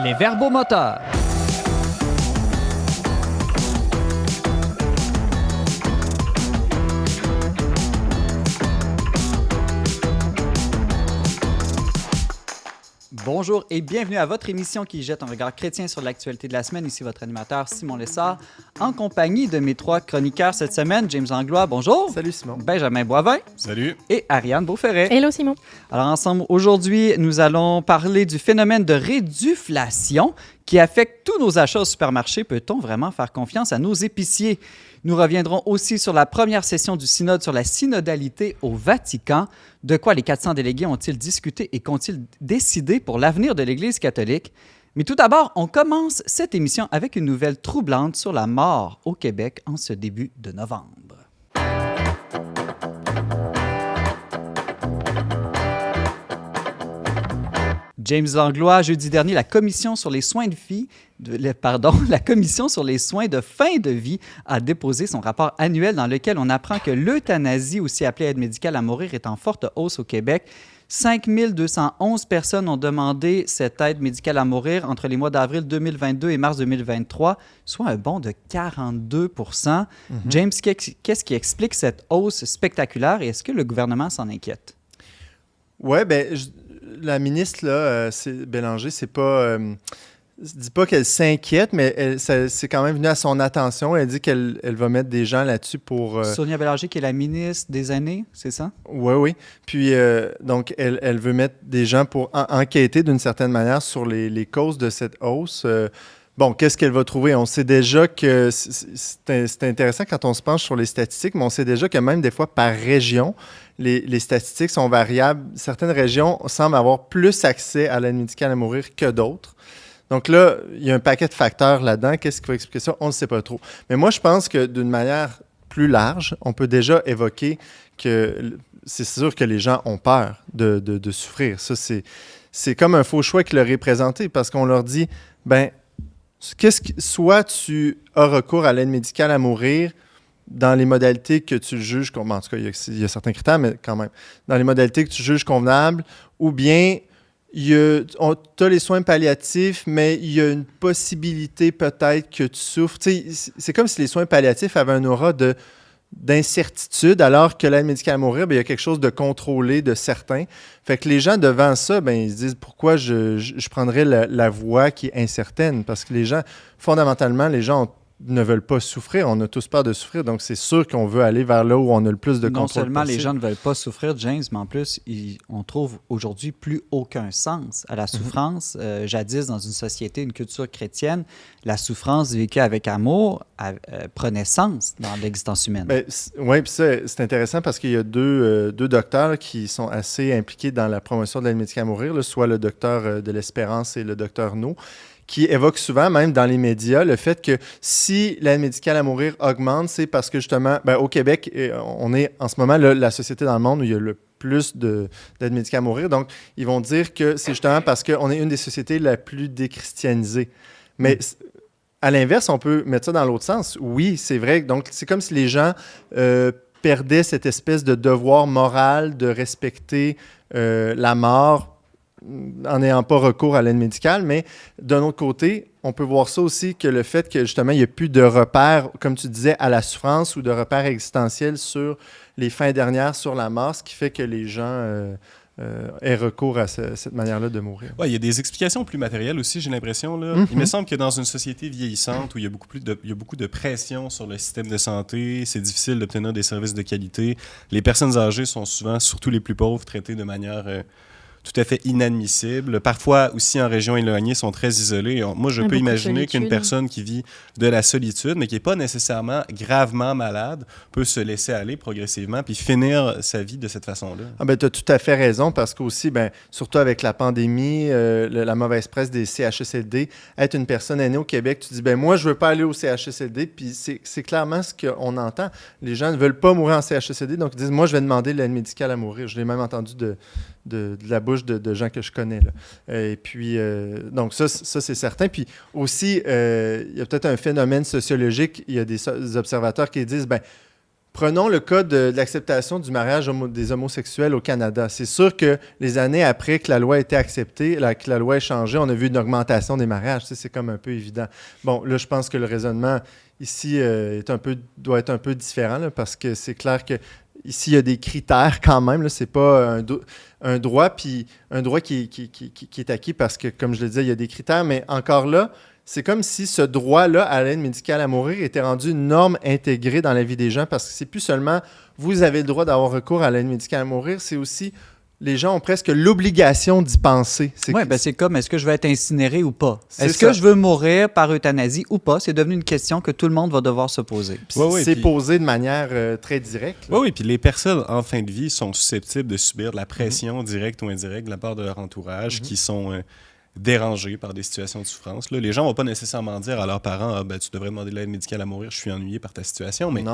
Les verbomoteurs. Bonjour et bienvenue à votre émission qui jette un regard chrétien sur l'actualité de la semaine. Ici votre animateur Simon Lessard, en compagnie de mes trois chroniqueurs cette semaine, James Langlois, bonjour. Salut Simon. Benjamin Boivin. Salut. Et Ariane Beauferret. Hello Simon. Alors ensemble, aujourd'hui, nous allons parler du phénomène de réduflation qui affecte tous nos achats au supermarché. Peut-on vraiment faire confiance à nos épiciers? Nous reviendrons aussi sur la première session du synode sur la synodalité au Vatican. De quoi les 400 délégués ont-ils discuté et qu'ont-ils décidé pour l'avenir de l'Église catholique? Mais tout d'abord, on commence cette émission avec une nouvelle troublante sur la mort au Québec en ce début de novembre. James Langlois, jeudi dernier, la commission sur les soins de la commission sur les soins de fin de vie a déposé son rapport annuel dans lequel on apprend que l'euthanasie, aussi appelée aide médicale à mourir, est en forte hausse au Québec. 5 211 personnes ont demandé cette aide médicale à mourir entre les mois d'avril 2022 et mars 2023, soit un bond de 42 %. James, qu'est-ce qui explique cette hausse spectaculaire et est-ce que le gouvernement s'en inquiète? Oui, la ministre, là, Bélanger, c'est pas... je dis pas qu'elle s'inquiète, mais c'est quand même venu à son attention. Elle dit qu'elle va mettre des gens là-dessus pour... Sonia Bélanger, qui est la ministre des aînés, c'est ça? Oui. Puis, donc, elle veut mettre des gens pour enquêter d'une certaine manière sur les causes de cette hausse. Bon, qu'est-ce qu'elle va trouver? On sait déjà que c'est intéressant quand on se penche sur les statistiques, mais on sait déjà que même des fois par région, les statistiques sont variables. Certaines régions semblent avoir plus accès à l'aide médicale à mourir que d'autres. Donc là, il y a un paquet de facteurs là-dedans. Qu'est-ce qui va expliquer ça? On ne sait pas trop. Mais moi, je pense que d'une manière plus large, on peut déjà évoquer que c'est sûr que les gens ont peur de souffrir. Ça, c'est comme un faux choix qui leur est présenté parce qu'on leur dit, soit tu as recours à l'aide médicale à mourir dans les modalités que tu juges, en tout cas, il y a certains critères, mais quand même, dans les modalités que tu juges convenables, ou bien tu as les soins palliatifs, mais il y a une possibilité peut-être que tu souffres. C'est comme si les soins palliatifs avaient un aura d'incertitude, alors que l'aide médicale à mourir, il y a quelque chose de contrôlé, de certain. Fait que les gens, devant ça, ils se disent pourquoi je prendrais la voie qui est incertaine. Parce que les gens, fondamentalement, ne veulent pas souffrir. On a tous peur de souffrir. Donc, c'est sûr qu'on veut aller vers là où on a le plus de contrôle. Non seulement possible. Les gens ne veulent pas souffrir, James, mais en plus, on trouve aujourd'hui plus aucun sens à la souffrance. Jadis, dans une société, une culture chrétienne, la souffrance vécue avec amour prenait sens dans l'existence humaine. Oui, puis ça, c'est intéressant parce qu'il y a deux docteurs qui sont assez impliqués dans la promotion de l'aide médicale à mourir, soit le docteur de l'Espérance et le docteur No, qui évoque souvent, même dans les médias, le fait que si l'aide médicale à mourir augmente, c'est parce que justement, au Québec, on est en ce moment la société dans le monde où il y a le plus d'aide médicale à mourir. Donc, ils vont dire que c'est justement parce qu'on est une des sociétés la plus déchristianisée. Mais à l'inverse, on peut mettre ça dans l'autre sens. Oui, c'est vrai. Donc, c'est comme si les gens perdaient cette espèce de devoir moral de respecter la mort en n'ayant pas recours à l'aide médicale, mais d'un autre côté, on peut voir ça aussi que le fait que justement, il n'y a plus de repères, comme tu disais, à la souffrance ou de repères existentiels sur les fins dernières, sur la mort, ce qui fait que les gens aient recours à cette manière-là de mourir. Ouais, il y a des explications plus matérielles aussi, j'ai l'impression. Là. Il me semble que dans une société vieillissante où il y a beaucoup de pression sur le système de santé, c'est difficile d'obtenir des services de qualité. Les personnes âgées sont souvent, surtout les plus pauvres, traitées de manière tout à fait inadmissibles. Parfois, aussi en région éloignée, sont très isolés. Moi, je peux imaginer qu'une personne qui vit de la solitude, mais qui n'est pas nécessairement gravement malade, peut se laisser aller progressivement puis finir sa vie de cette façon-là. Tu as tout à fait raison, parce qu'aussi, surtout avec la pandémie, la mauvaise presse des CHSLD, être une personne aînée au Québec, tu dis, moi, je ne veux pas aller au CHSLD, puis c'est clairement ce qu'on entend. Les gens ne veulent pas mourir en CHSLD, donc ils disent, moi, je vais demander l'aide médicale à mourir. Je l'ai même entendu de la bouche de gens que je connais. Là. Et puis, donc ça, c'est certain. Puis aussi, il y a peut-être un phénomène sociologique. Il y a des observateurs qui disent, Prenons le cas de l'acceptation du mariage des homosexuels au Canada. C'est sûr que les années après que la loi a été acceptée, que la loi a changé, on a vu une augmentation des mariages. Tu sais, c'est comme un peu évident. Bon, là, je pense que le raisonnement ici doit être un peu différent là, parce que c'est clair que ici, il y a des critères quand même. Ce n'est pas un droit qui est acquis parce que, comme je le disais, il y a des critères. Mais encore là, c'est comme si ce droit-là à l'aide médicale à mourir était rendu une norme intégrée dans la vie des gens parce que c'est plus seulement vous avez le droit d'avoir recours à l'aide médicale à mourir, c'est aussi les gens ont presque l'obligation d'y penser. Oui, c'est comme est-ce que je vais être incinéré ou pas? Est-ce ça. Que je veux mourir par euthanasie ou pas? C'est devenu une question que tout le monde va devoir se poser. C'est posé de manière très directe. Oui, puis les personnes en fin de vie sont susceptibles de subir de la pression directe ou indirecte de la part de leur entourage qui sont dérangés par des situations de souffrance. Là, les gens ne vont pas nécessairement dire à leurs parents tu devrais demander de l'aide médicale à mourir, je suis ennuyé par ta situation. Mais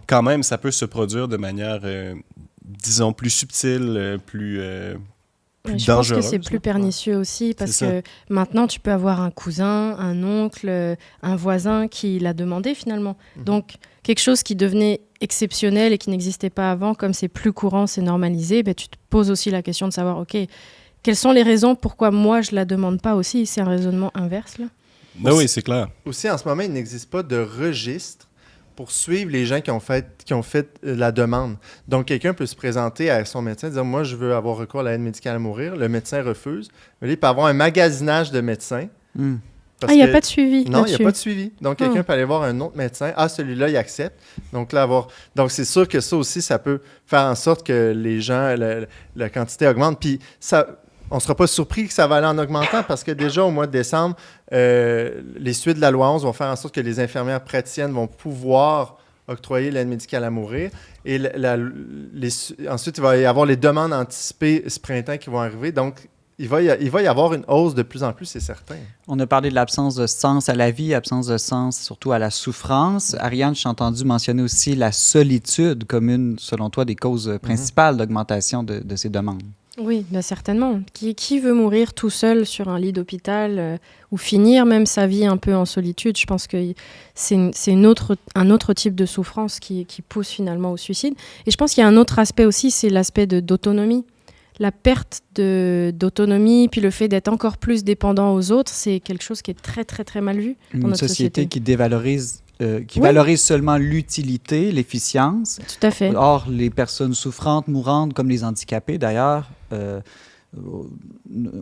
quand même, ça peut se produire de manière, disons, plus subtile, plus je dangereuse. pense que c'est plus pernicieux aussi parce que maintenant, tu peux avoir un cousin, un oncle, un voisin qui l'a demandé finalement. Donc, quelque chose qui devenait exceptionnel et qui n'existait pas avant, comme c'est plus courant, c'est normalisé, tu te poses aussi la question de savoir, OK, quelles sont les raisons pourquoi moi je ne la demande pas aussi? C'est un raisonnement inverse, là. Oui, c'est clair. Aussi, en ce moment, il n'existe pas de registre pour suivre les gens qui ont fait la demande. Donc, quelqu'un peut se présenter à son médecin et dire « Moi, je veux avoir recours à l'aide médicale à mourir. » Le médecin refuse. Mais là, il peut avoir un magasinage de médecins. Il n'y a pas de suivi. Non, il n'y a pas de suivi. Donc, quelqu'un peut aller voir un autre médecin. Ah, celui-là, il accepte. Donc, là, Donc, c'est sûr que ça aussi, ça peut faire en sorte que les gens, la quantité augmente. Puis, on ne sera pas surpris que ça va aller en augmentant parce que déjà, au mois de décembre, les suites de la loi 11 vont faire en sorte que les infirmières praticiennes vont pouvoir octroyer l'aide médicale à mourir. Et ensuite, il va y avoir les demandes anticipées ce printemps qui vont arriver. Donc, il va y avoir une hausse de plus en plus, c'est certain. On a parlé de l'absence de sens à la vie, absence de sens surtout à la souffrance. Ariane, je t'ai entendu mentionner aussi la solitude comme une, selon toi, des causes principales d'augmentation de ces demandes. Oui, certainement. Qui veut mourir tout seul sur un lit d'hôpital ou finir même sa vie un peu en solitude? Je pense que c'est un autre type de souffrance qui pousse finalement au suicide. Et je pense qu'il y a un autre aspect aussi, c'est l'aspect d'autonomie. La perte d'autonomie, puis le fait d'être encore plus dépendant aux autres, c'est quelque chose qui est très, très, très mal vu dans notre société. Qui dévalorise... valorise seulement l'utilité, l'efficience. Tout à fait. Or, les personnes souffrantes, mourantes, comme les handicapés d'ailleurs,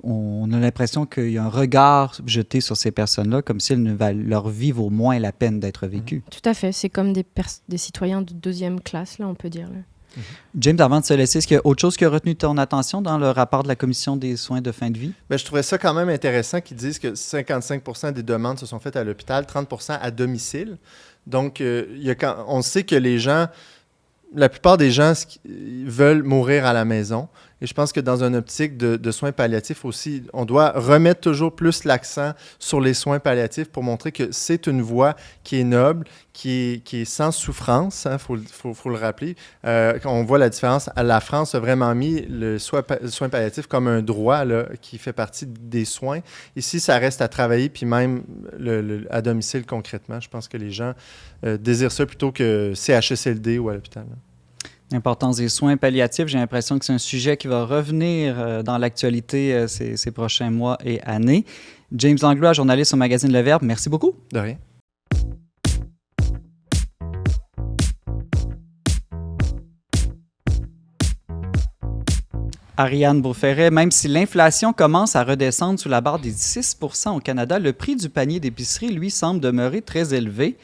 on a l'impression qu'il y a un regard jeté sur ces personnes-là comme si leur vie vaut moins la peine d'être vécue. Tout à fait. C'est comme des citoyens de deuxième classe, là, on peut dire. Là. James, avant de se laisser, est-ce qu'il y a autre chose qui a retenu ton attention dans le rapport de la Commission des soins de fin de vie? Je trouvais ça quand même intéressant qu'ils disent que 55% des demandes se sont faites à l'hôpital, 30% à domicile. Donc, on sait que la plupart des gens veulent mourir à la maison. Et je pense que dans une optique de soins palliatifs aussi, on doit remettre toujours plus l'accent sur les soins palliatifs pour montrer que c'est une voie qui est noble, qui est sans souffrance, faut le rappeler. On voit la différence. La France a vraiment mis le soin palliatif comme un droit là, qui fait partie des soins. Ici, ça reste à travailler, puis même à domicile concrètement. Je pense que les gens désirent ça plutôt que CHSLD ou à l'hôpital. L'importance des soins palliatifs, j'ai l'impression que c'est un sujet qui va revenir dans l'actualité ces prochains mois et années. James Langlois, journaliste au magazine Le Verbe, merci beaucoup. De rien. Ariane Beauferret, même si l'inflation commence à redescendre sous la barre des 6 % au Canada, le prix du panier d'épicerie, lui, semble demeurer très élevé.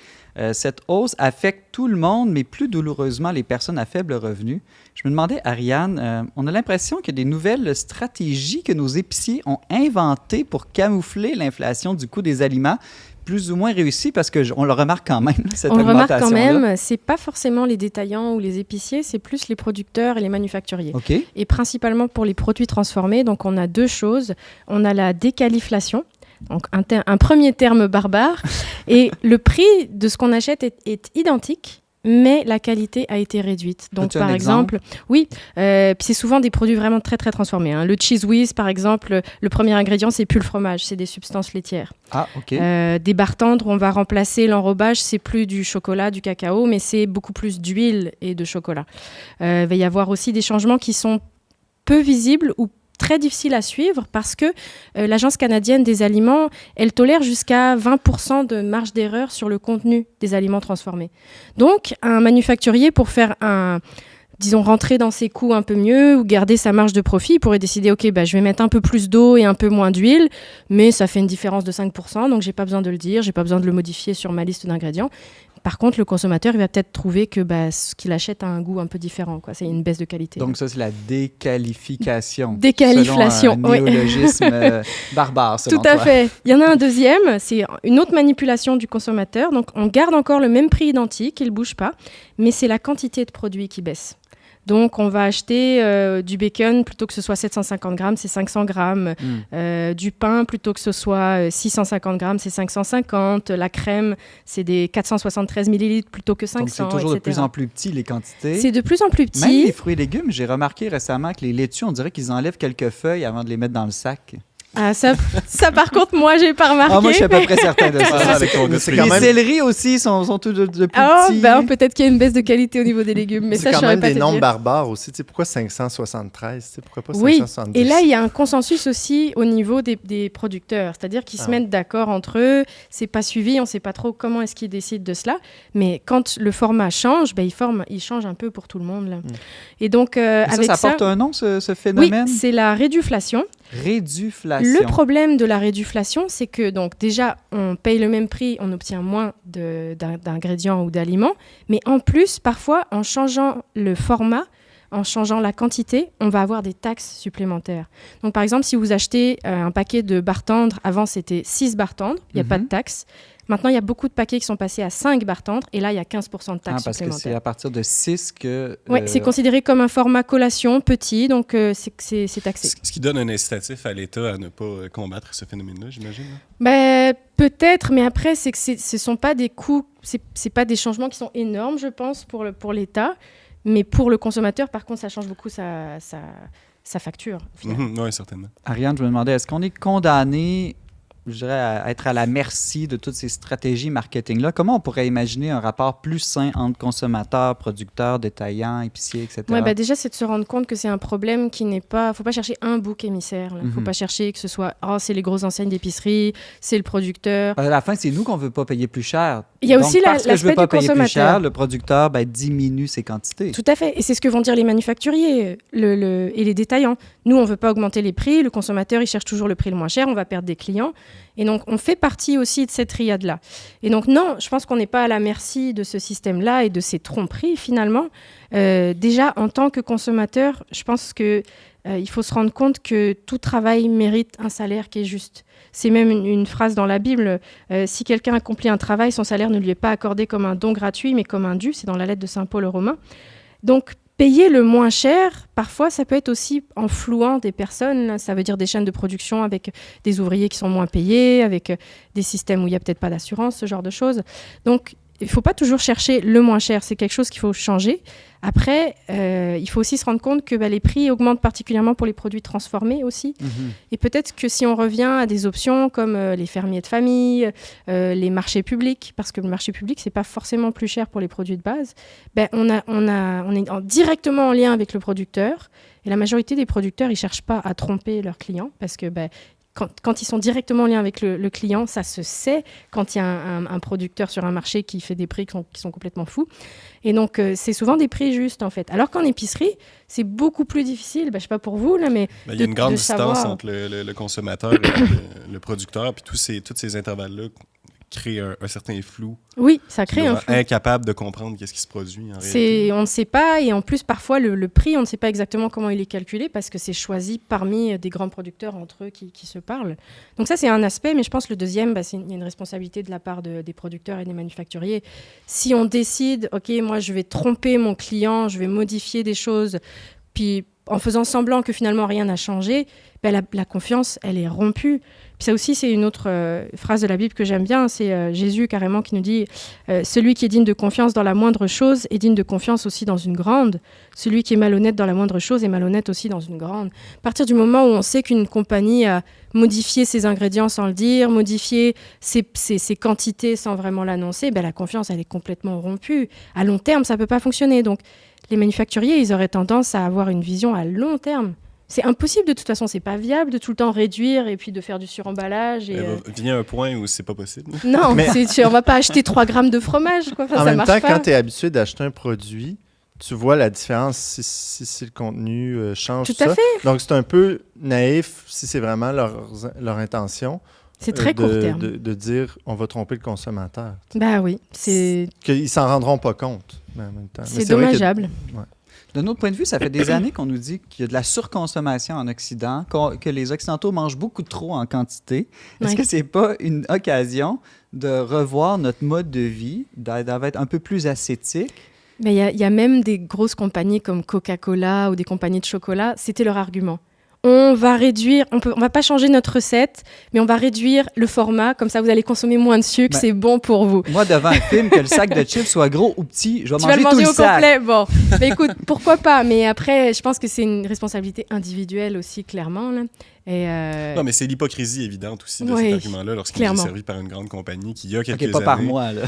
Cette hausse affecte tout le monde, mais plus douloureusement les personnes à faible revenu. Je me demandais, Ariane, on a l'impression qu'il y a des nouvelles stratégies que nos épiciers ont inventées pour camoufler l'inflation du coût des aliments, plus ou moins réussies, parce qu'on le remarque quand même, cette augmentation-là. On le remarque quand même, c'est pas forcément les détaillants ou les épiciers, c'est plus les producteurs et les manufacturiers. Okay. Et principalement pour les produits transformés, donc on a deux choses. On a la déqualiflation. Donc un premier terme barbare. Et le prix de ce qu'on achète est identique, mais la qualité a été réduite. Donc, As-tu par un exemple, oui, puis c'est souvent des produits vraiment très, très transformés. Hein. Le Cheese Whiz, par exemple, le premier ingrédient, c'est plus le fromage, c'est des substances laitières. Ah, OK. Des barres tendres, on va remplacer l'enrobage, c'est plus du chocolat, du cacao, mais c'est beaucoup plus d'huile et de chocolat. Il va y avoir aussi des changements qui sont peu visibles ou très difficiles à suivre parce que l'Agence canadienne des aliments, elle tolère jusqu'à 20% de marge d'erreur sur le contenu des aliments transformés. Donc, un manufacturier, pour faire disons, rentrer dans ses coûts un peu mieux ou garder sa marge de profit, il pourrait décider, OK, je vais mettre un peu plus d'eau et un peu moins d'huile, mais ça fait une différence de 5%, donc j'ai pas besoin de le dire, j'ai pas besoin de le modifier sur ma liste d'ingrédients. Par contre, le consommateur, il va peut-être trouver que ce qu'il achète a un goût un peu différent, quoi. C'est une baisse de qualité. Donc ça, c'est la déqualification. Déqualiflation, selon un néologisme barbare, selon Tout à toi. fait. Il y en a un deuxième, c'est une autre manipulation du consommateur. Donc, on garde encore le même prix identique, il ne bouge pas, mais c'est la quantité de produits qui baisse. Donc, on va acheter du bacon, plutôt que ce soit 750 grammes, c'est 500 grammes. Du pain, plutôt que ce soit 650 grammes, c'est 550. La crème, c'est des 473 millilitres plutôt que 500, Donc, c'est toujours etc. de plus en plus petit, les quantités. C'est de plus en plus petit. Même les fruits et légumes, j'ai remarqué récemment que les laitues, on dirait qu'ils enlèvent quelques feuilles avant de les mettre dans le sac. Ah, ça, par contre, moi, j'ai pas remarqué. Ah, moi, je suis à peu près certain de ça. Avec ton gars, c'est Les quand même- céleris aussi sont tous de plus Ah, petits. peut-être qu'il y a une baisse de qualité au niveau des légumes, mais c'est ça, je quand saurais même pas des te nombres dire. barbares aussi. Tu sais, pourquoi 573? Tu sais, pourquoi pas Oui, 570? et là, il y a un consensus aussi au niveau des producteurs, c'est-à-dire qu'ils se mettent d'accord entre eux, c'est pas suivi, on ne sait pas trop comment est-ce qu'ils décident de cela, mais quand le format change, il change un peu pour tout le monde. Là. Et donc, Et avec ça porte un nom, ce oui, phénomène? c'est la réduflation. Réduflation. Le problème de la réduflation, c'est que donc déjà, on paye le même prix, on obtient moins d'ingrédients ou d'aliments, mais en plus, parfois, en changeant le format, en changeant la quantité, on va avoir des taxes supplémentaires. Donc, par exemple, si vous achetez un paquet de barres tendres, avant, c'était 6 barres tendres, il n'y a pas de taxes. Maintenant, il y a beaucoup de paquets qui sont passés à 5 barres tendres, et là, il y a 15% de taxes parce que supplémentaires. c'est à partir de 6 que... Oui, c'est considéré comme un format collation petit, donc c'est taxé. Ce qui donne un incitatif à l'État à ne pas combattre ce phénomène-là, j'imagine. Hein? Peut-être, mais après, c'est que ce sont pas des coûts, c'est pas des changements qui sont énormes, je pense, pour l'État. Mais pour le consommateur, par contre, ça change beaucoup sa facture. Oui, certainement. Ariane, je me demandais, est-ce qu'on est condamné, je dirais, à être à la merci de toutes ces stratégies marketing-là? Comment on pourrait imaginer un rapport plus sain entre consommateurs, producteurs, détaillants, épiciers, etc.? Ouais, déjà, c'est de se rendre compte que c'est un problème qui n'est pas... Il ne faut pas chercher un bouc émissaire. Il ne faut pas chercher que ce soit « c'est les grosses enseignes d'épicerie, c'est le producteur ». À la fin, c'est nous qu'on ne veut pas payer plus cher. Il y a Donc, aussi parce que je ne veux l'aspect pas du payer plus consommateur. cher, le producteur diminue ses quantités. Tout à fait. Et c'est ce que vont dire les manufacturiers et les détaillants. Nous, on ne veut pas augmenter les prix. Le consommateur, il cherche toujours le prix le moins cher. On va perdre des clients. Et donc, on fait partie aussi de cette triade-là. Et donc, non, je pense qu'on n'est pas à la merci de ce système-là et de ces tromperies, finalement. Déjà, en tant que consommateur, je pense qu'il faut se rendre compte que tout travail mérite un salaire qui est juste. C'est même une phrase dans la Bible. Si quelqu'un accomplit un travail, son salaire ne lui est pas accordé comme un don gratuit, mais comme un dû. C'est dans la lettre de Saint Paul aux Romains. Donc, payer le moins cher, parfois, ça peut être aussi en flouant des personnes. Ça veut dire des chaînes de production avec des ouvriers qui sont moins payés, avec des systèmes où il n'y a peut-être pas d'assurance, ce genre de choses. Donc, il ne faut pas toujours chercher le moins cher. C'est quelque chose qu'il faut changer. Après, il faut aussi se rendre compte que les prix augmentent particulièrement pour les produits transformés aussi. Et peut-être que si on revient à des options comme les fermiers de famille, les marchés publics, parce que le marché public, ce n'est pas forcément plus cher pour les produits de base, on est directement en lien avec le producteur. Et la majorité des producteurs, ils ne cherchent pas à tromper leurs clients parce que quand ils sont directement en lien avec le client, ça se sait quand il y a un producteur sur un marché qui fait des prix qui sont complètement fous. Et donc, c'est souvent des prix justes, en fait. Alors qu'en épicerie, c'est beaucoup plus difficile. Je ne sais pas pour vous, là, mais il y a une grande distance savoir... entre le consommateur et le producteur, puis tous ces intervalles-là créent un certain flou. Oui, ça crée un flou. Incapable de comprendre qu'est-ce qui se produit en réalité. On ne sait pas, et en plus, parfois, le prix, on ne sait pas exactement comment il est calculé parce que c'est choisi parmi des grands producteurs entre eux qui se parlent. Donc ça, c'est un aspect, mais je pense que le deuxième, il y a une responsabilité de la part des producteurs et des manufacturiers. Si on décide, OK, moi, je vais tromper mon client, je vais modifier des choses, puis en faisant semblant que finalement rien n'a changé, la confiance, elle est rompue. Puis ça aussi, c'est une autre phrase de la Bible que j'aime bien. C'est Jésus carrément qui nous dit celui qui est digne de confiance dans la moindre chose est digne de confiance aussi dans une grande. Celui qui est malhonnête dans la moindre chose est malhonnête aussi dans une grande. À partir du moment où on sait qu'une compagnie a modifié ses ingrédients sans le dire, modifié ses quantités sans vraiment l'annoncer, la confiance, elle est complètement rompue. À long terme, ça ne peut pas fonctionner. Donc, les manufacturiers, ils auraient tendance à avoir une vision à long terme. C'est impossible de toute façon, c'est pas viable de tout le temps réduire et puis de faire du suremballage. Vient un point où c'est pas possible. Non, on va pas acheter 3 grammes de fromage. Quoi. Enfin, en ça même marche temps, pas. quand tu es habitué d'acheter un produit, tu vois la différence si le contenu change. Tout à fait. Donc, c'est un peu naïf si c'est vraiment leur intention. C'est très court terme. De dire on va tromper le consommateur. Bah oui, Qu'ils s'en rendront pas compte. Mais en même temps. C'est dommageable. De notre point de vue, ça fait des années qu'on nous dit qu'il y a de la surconsommation en Occident, que les Occidentaux mangent beaucoup trop en quantité. Est-ce que c'est pas une occasion de revoir notre mode de vie, d'être un peu plus ascétique? Mais il y a même des grosses compagnies comme Coca-Cola ou des compagnies de chocolat, c'était leur argument. On va réduire, on va pas changer notre recette, mais on va réduire le format, comme ça vous allez consommer moins de sucre, c'est bon pour vous. Moi, devant un film, que le sac de chips soit gros ou petit, je vais manger tout le sac. Tu vas le manger au complet, bon. Mais écoute, pourquoi pas? Mais après, je pense que c'est une responsabilité individuelle aussi, clairement, là. Non, mais c'est l'hypocrisie évidente aussi de cet argument-là lorsqu'il est servi par une grande compagnie qui, il y a quelques années... par moi, là.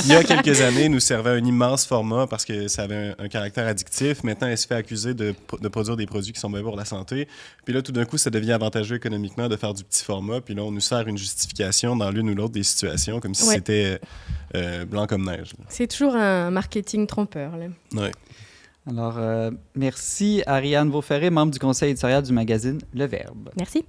Il y a quelques années, nous servait un immense format parce que ça avait un caractère addictif. Maintenant, elle se fait accuser de produire des produits qui sont mauvais pour la santé. Puis là, tout d'un coup, ça devient avantageux économiquement de faire du petit format. Puis là, on nous sert une justification dans l'une ou l'autre des situations, comme si c'était blanc comme neige. Là. C'est toujours un marketing trompeur, là. Oui. Alors, merci Ariane Beauferré, membre du conseil éditorial du magazine Le Verbe. Merci.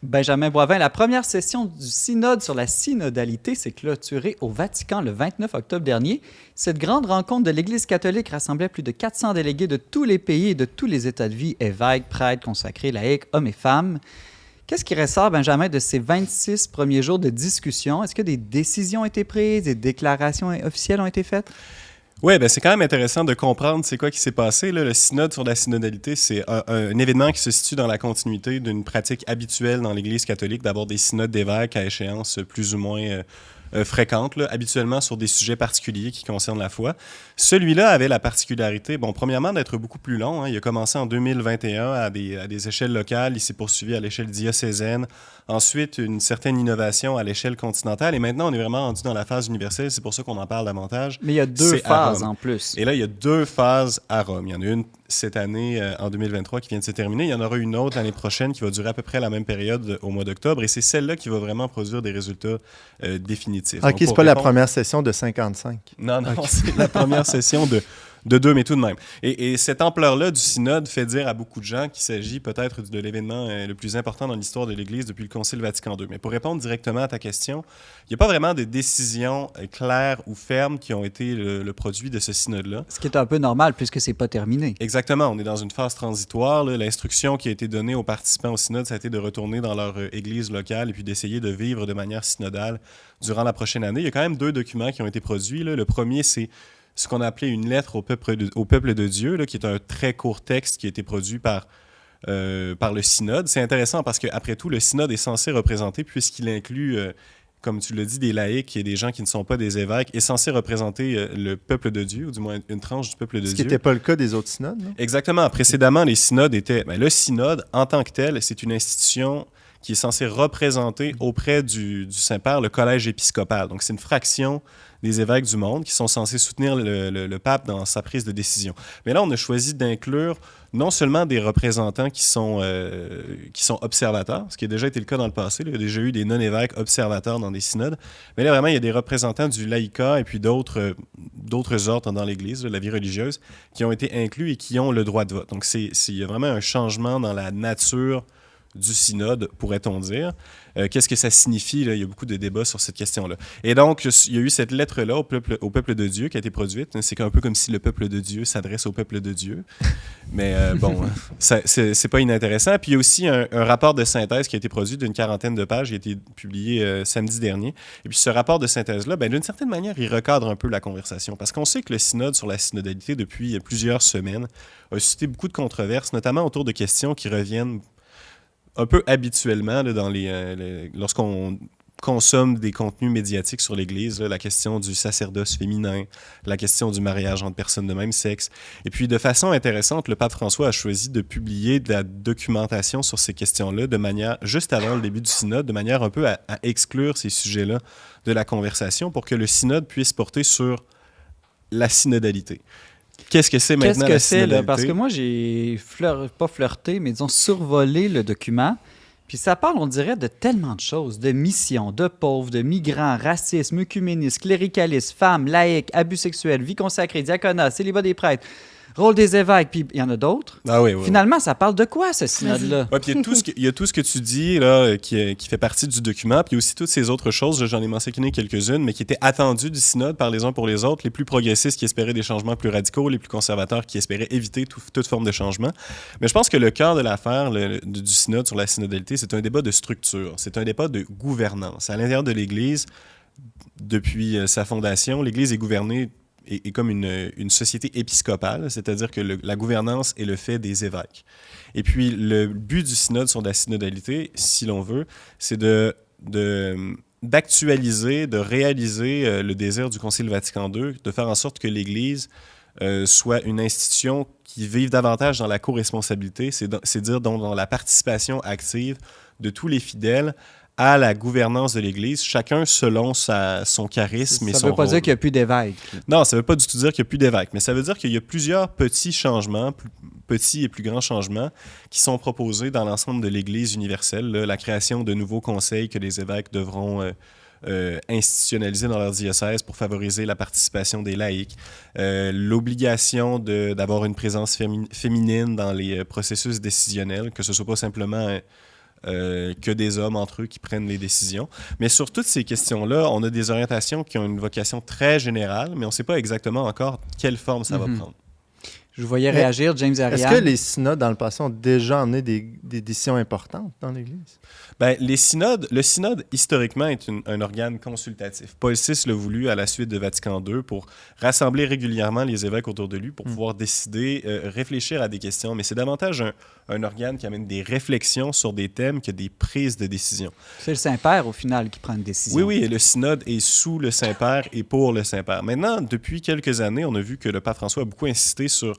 Benjamin Boivin, la première session du synode sur la synodalité s'est clôturée au Vatican le 29 octobre dernier. Cette grande rencontre de l'Église catholique rassemblait plus de 400 délégués de tous les pays et de tous les états de vie, évêques, prêtres, consacrés, laïcs, hommes et femmes. Qu'est-ce qui ressort, Benjamin, de ces 26 premiers jours de discussion? Est-ce que des décisions ont été prises, des déclarations officielles ont été faites? Oui, c'est quand même intéressant de comprendre c'est quoi qui s'est passé. Là. Le synode sur la synodalité, c'est un événement qui se situe dans la continuité d'une pratique habituelle dans l'Église catholique d'avoir des synodes d'évêques à échéance plus ou moins fréquentes, là, habituellement sur des sujets particuliers qui concernent la foi. Celui-là avait la particularité, premièrement, d'être beaucoup plus long. Hein. Il a commencé en 2021 à des échelles locales. Il s'est poursuivi à l'échelle diocésaine. Ensuite, une certaine innovation à l'échelle continentale. Et maintenant, on est vraiment rendu dans la phase universelle. C'est pour ça qu'on en parle davantage. Mais il y a 2 phases en plus. Et là, il y a 2 phases à Rome. Il y en a une cette année, en 2023, qui vient de se terminer. Il y en aura une autre l'année prochaine qui va durer à peu près la même période au mois d'octobre. Et c'est celle-là qui va vraiment produire des résultats définitifs. OK, c'est pas la première session de 55. Non, c'est la première session de 2, mais tout de même. Et cette ampleur-là du synode fait dire à beaucoup de gens qu'il s'agit peut-être de l'événement le plus important dans l'histoire de l'Église depuis le Concile Vatican II. Mais pour répondre directement à ta question, il n'y a pas vraiment de décisions claires ou fermes qui ont été le produit de ce synode-là. Ce qui est un peu normal puisque c'est pas terminé. Exactement. On est dans une phase transitoire. Là. L'instruction qui a été donnée aux participants au synode, ça a été de retourner dans leur église locale et puis d'essayer de vivre de manière synodale durant la prochaine année. Il y a quand même 2 documents qui ont été produits. Là. Le premier, c'est ce qu'on a appelé une lettre au peuple de Dieu, là, qui est un très court texte qui a été produit par le synode. C'est intéressant parce qu'après tout, le synode est censé représenter, puisqu'il inclut, comme tu l'as dit, des laïcs et des gens qui ne sont pas des évêques, est censé représenter le peuple de Dieu, ou du moins une tranche du peuple de Dieu. Ce qui n'était pas le cas des autres synodes, non? Exactement. Précédemment, les synodes étaient... le synode, en tant que tel, c'est une institution qui est censée représenter auprès du Saint-Père le collège épiscopal. Donc, c'est une fraction des évêques du monde qui sont censés soutenir le pape dans sa prise de décision. Mais là, on a choisi d'inclure non seulement des représentants qui sont observateurs, ce qui a déjà été le cas dans le passé. Là, il y a déjà eu des non-évêques observateurs dans des synodes. Mais là, vraiment, il y a des représentants du laïcat et puis d'autres ordres dans l'Église, la vie religieuse, qui ont été inclus et qui ont le droit de vote. Donc, il y a vraiment un changement dans la nature du synode, pourrait-on dire. Qu'est-ce que ça signifie? Là? Il y a beaucoup de débats sur cette question-là. Et donc, il y a eu cette lettre-là au peuple de Dieu qui a été produite. C'est un peu comme si le peuple de Dieu s'adresse au peuple de Dieu. Mais bon, c'est pas inintéressant. Puis il y a aussi un rapport de synthèse qui a été produit d'une 40aine de pages. Il a été publié samedi dernier. Et puis ce rapport de synthèse-là, d'une certaine manière, il recadre un peu la conversation. Parce qu'on sait que le synode sur la synodalité, depuis plusieurs semaines, a suscité beaucoup de controverses, notamment autour de questions qui reviennent un peu habituellement là, lorsqu'on consomme des contenus médiatiques sur l'Église, là, la question du sacerdoce féminin, la question du mariage entre personnes de même sexe. Et puis, de façon intéressante, le pape François a choisi de publier de la documentation sur ces questions-là de manière, juste avant le début du synode, de manière un peu à exclure ces sujets-là de la conversation pour que le synode puisse porter sur la synodalité. Qu'est-ce que c'est maintenant la synodalité? Là? Parce que moi, j'ai pas flirté, mais disons survolé le document. Puis ça parle, on dirait, de tellement de choses. De missions, de pauvres, de migrants, racisme, œcuménisme, cléricalisme, femmes, laïcs, abus sexuels, vie consacrée, diaconat, célibat des prêtres, rôle des évêques, puis il y en a d'autres. Ah oui, Finalement, ça parle de quoi, ce synode-là? Oui, puis il y a tout ce que tu dis là, qui fait partie du document, puis il y a aussi toutes ces autres choses, j'en ai mentionné quelques-unes, mais qui étaient attendues du synode par les uns pour les autres, les plus progressistes qui espéraient des changements plus radicaux, les plus conservateurs qui espéraient éviter toute forme de changement. Mais je pense que le cœur de l'affaire du synode sur la synodalité, c'est un débat de structure, c'est un débat de gouvernance. À l'intérieur de l'Église, depuis sa fondation, l'Église est gouvernée est comme une société épiscopale, c'est-à-dire que la gouvernance est le fait des évêques. Et puis, le but du synode sur la synodalité, si l'on veut, c'est d'actualiser, de réaliser le désir du Concile Vatican II, de faire en sorte que l'Église soit une institution qui vive davantage dans la co-responsabilité, c'est dire dans la participation active de tous les fidèles à la gouvernance de l'Église, chacun selon son charisme et son rôle. Ça ne veut pas dire qu'il n'y a plus d'évêques. Non, ça ne veut pas du tout dire qu'il n'y a plus d'évêques, mais ça veut dire qu'il y a plusieurs petits changements, petits et plus grands changements, qui sont proposés dans l'ensemble de l'Église universelle. Là, la création de nouveaux conseils que les évêques devront institutionnaliser dans leur diocèse pour favoriser la participation des laïcs, l'obligation d'avoir une présence féminine dans les processus décisionnels, que ce ne soit pas simplement que des hommes entre eux qui prennent les décisions. Mais sur toutes ces questions-là, on a des orientations qui ont une vocation très générale, mais on ne sait pas exactement encore quelle forme ça va prendre. Je vous voyais réagir, James Ariane. Est-ce que les synodes, dans le passé, ont déjà emmené des décisions importantes dans l'Église? Le synode, historiquement, est un organe consultatif. Paul VI l'a voulu à la suite de Vatican II pour rassembler régulièrement les évêques autour de lui pour pouvoir décider, réfléchir à des questions. Mais c'est davantage un organe qui amène des réflexions sur des thèmes que des prises de décision. C'est le Saint-Père, au final, qui prend une décision. Oui, et le synode est sous le Saint-Père et pour le Saint-Père. Maintenant, depuis quelques années, on a vu que le pape François a beaucoup insisté sur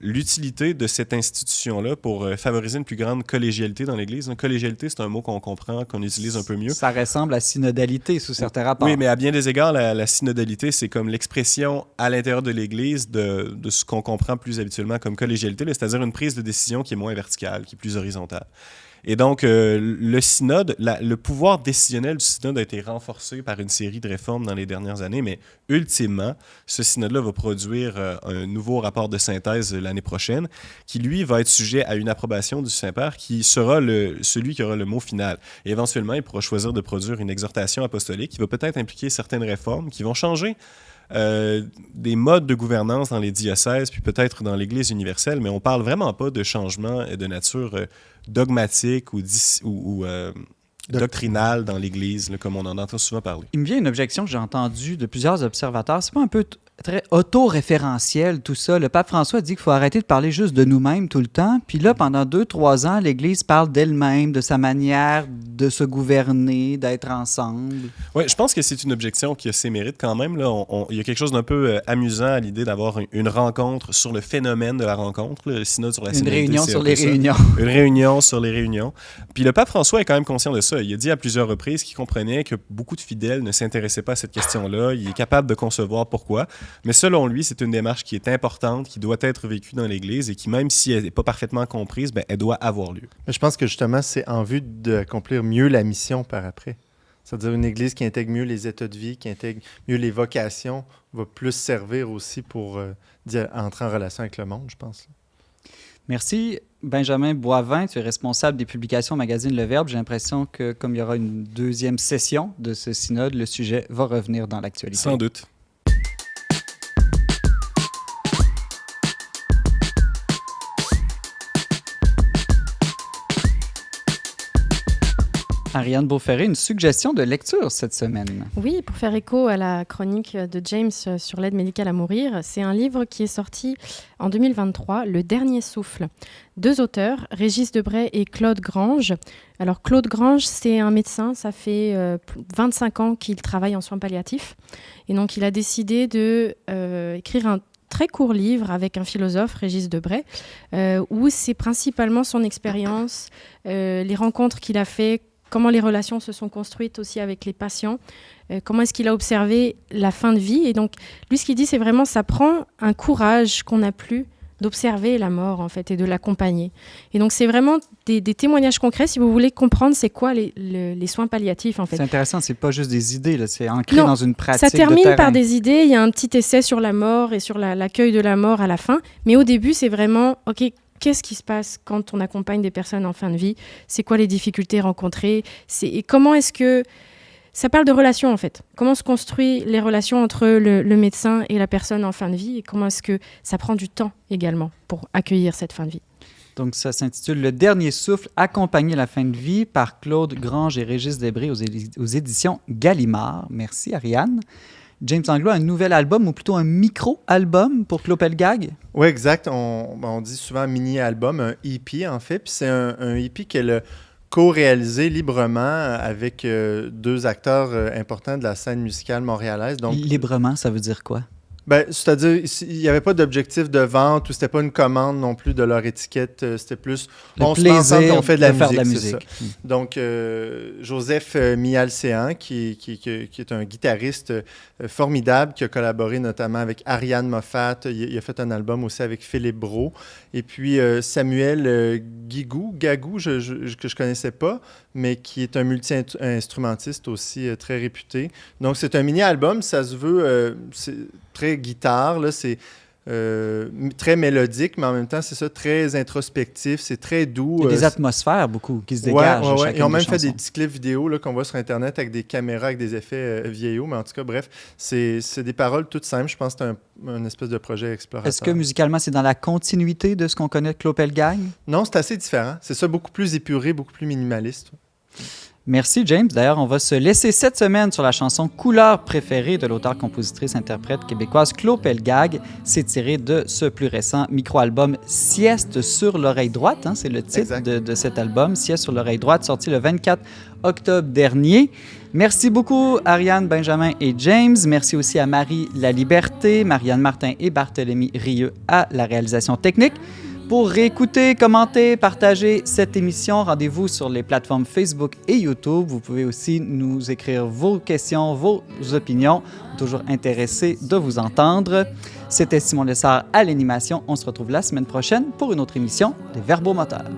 l'utilité de cette institution-là pour favoriser une plus grande collégialité dans l'Église. Une collégialité, c'est un mot qu'on comprend, qu'on utilise un peu mieux. Ça ressemble à synodalité sous certains rapports. Oui, mais à bien des égards, la synodalité, c'est comme l'expression à l'intérieur de l'Église de ce qu'on comprend plus habituellement comme collégialité, c'est-à-dire une prise de décision qui est moins verticale, qui est plus horizontale. Et donc, le synode, le pouvoir décisionnel du synode a été renforcé par une série de réformes dans les dernières années, mais ultimement, ce synode-là va produire un nouveau rapport de synthèse l'année prochaine, qui, lui, va être sujet à une approbation du Saint-Père, qui sera celui qui aura le mot final. Et éventuellement, il pourra choisir de produire une exhortation apostolique qui va peut-être impliquer certaines réformes qui vont changer des modes de gouvernance dans les diocèses, puis peut-être dans l'Église universelle, mais on ne parle vraiment pas de changements de nature dogmatique ou doctrinale dans l'Église, là, comme on en entend souvent parler. Il me vient une objection que j'ai entendue de plusieurs observateurs. C'est pas un peu très autoréférentiel, tout ça? Le pape François dit qu'il faut arrêter de parler juste de nous-mêmes tout le temps. Puis là, pendant 2-3 ans, l'Église parle d'elle-même, de sa manière de se gouverner, d'être ensemble. Oui, je pense que c'est une objection qui a ses mérites quand même. Là. Il y a quelque chose d'un peu amusant à l'idée d'avoir une rencontre sur le phénomène de la rencontre, le synode sur la synodalité. Une réunion sur les réunions. Une réunion sur les réunions. Puis le pape François est quand même conscient de ça. Il a dit à plusieurs reprises qu'il comprenait que beaucoup de fidèles ne s'intéressaient pas à cette question-là. Il est capable de concevoir pourquoi. Mais selon lui, c'est une démarche qui est importante, qui doit être vécue dans l'Église et qui, même si elle n'est pas parfaitement comprise, elle doit avoir lieu. Mais je pense que justement, c'est en vue d'accomplir mieux la mission par après. C'est-à-dire une Église qui intègre mieux les états de vie, qui intègre mieux les vocations, va plus servir aussi pour entrer en relation avec le monde, je pense. Merci. Benjamin Boivin, tu es responsable des publications au magazine Le Verbe. J'ai l'impression que comme il y aura une deuxième session de ce synode, le sujet va revenir dans l'actualité. Sans doute. Ariane Beauferré, une suggestion de lecture cette semaine. Oui, pour faire écho à la chronique de James sur l'aide médicale à mourir, c'est un livre qui est sorti en 2023, Le Dernier Souffle. 2 auteurs, Régis Debray et Claude Grange. Alors Claude Grange, c'est un médecin, ça fait 25 ans qu'il travaille en soins palliatifs. Et donc il a décidé d'écrire un très court livre avec un philosophe, Régis Debray, où c'est principalement son expérience, les rencontres qu'il a faites, comment les relations se sont construites aussi avec les patients, comment est-ce qu'il a observé la fin de vie. Et donc, lui, ce qu'il dit, c'est vraiment, ça prend un courage qu'on n'a plus d'observer la mort, en fait, et de l'accompagner. Et donc, c'est vraiment des témoignages concrets, si vous voulez comprendre c'est quoi les soins palliatifs, en fait. C'est intéressant, c'est pas juste des idées, là, c'est ancré dans une pratique ça termine de terrain. par des idées, il y a un petit essai sur la mort et sur l'accueil de la mort à la fin, mais au début, c'est vraiment, OK, qu'est-ce qui se passe quand on accompagne des personnes en fin de vie? C'est quoi les difficultés rencontrées? Et comment est-ce que... Ça parle de relations, en fait. Comment se construisent les relations entre le médecin et la personne en fin de vie? Et comment est-ce que ça prend du temps également pour accueillir cette fin de vie? Donc, ça s'intitule « Le Dernier Souffle, accompagner la fin de vie » par Claude Grange et Régis Debray aux éditions Gallimard. Merci, Ariane. James Langlois, un nouvel album ou plutôt un micro-album pour Clopelgag? Oui, exact. On dit souvent mini-album, un EP en fait. Puis c'est un EP qu'elle a co-réalisé librement avec 2 acteurs importants de la scène musicale montréalaise. Donc, librement, ça veut dire quoi? Ben, c'est-à-dire, il n'y avait pas d'objectif de vente ou c'était pas une commande non plus de leur étiquette. C'était plus, on se met ensemble et on fait de la musique. C'est ça. Donc, Joseph Mialcéan, qui est un guitariste formidable, qui a collaboré notamment avec Ariane Moffat. Il a fait un album aussi avec Philippe Brault. Et puis, Samuel Gagou, que je connaissais pas, mais qui est un multi-instrumentiste aussi très réputé. Donc, c'est un mini-album. Ça se veut... c'est très guitare, là, c'est très mélodique, mais en même temps, c'est ça, très introspectif, c'est très doux. Il y a des atmosphères beaucoup qui se dégagent. Ouais. Ils ont même fait des petits clips vidéo là, qu'on voit sur Internet avec des caméras, avec des effets vieillots, mais en tout cas, bref, c'est des paroles toutes simples. Je pense que c'est un espèce de projet explorateur. Est-ce que musicalement, c'est dans la continuité de ce qu'on connaît de Clopelgag? Non, c'est assez différent. C'est ça, beaucoup plus épuré, beaucoup plus minimaliste. Merci, James. D'ailleurs, on va se laisser cette semaine sur la chanson « Couleur préférée » de l'auteur-compositrice-interprète québécoise Clopelgag. C'est tiré de ce plus récent micro-album « Sieste sur l'oreille droite ». C'est le titre de cet album, « Sieste sur l'oreille droite », sorti le 24 octobre dernier. Merci beaucoup, Ariane, Benjamin et James. Merci aussi à Marie Laliberté, Marianne Martin et Barthélemy Rieux à la réalisation technique. Pour réécouter, commenter, partager cette émission, rendez-vous sur les plateformes Facebook et YouTube. Vous pouvez aussi nous écrire vos questions, vos opinions. Toujours intéressés de vous entendre. C'était Simon Lessard à l'animation. On se retrouve la semaine prochaine pour une autre émission des Verbomoteurs.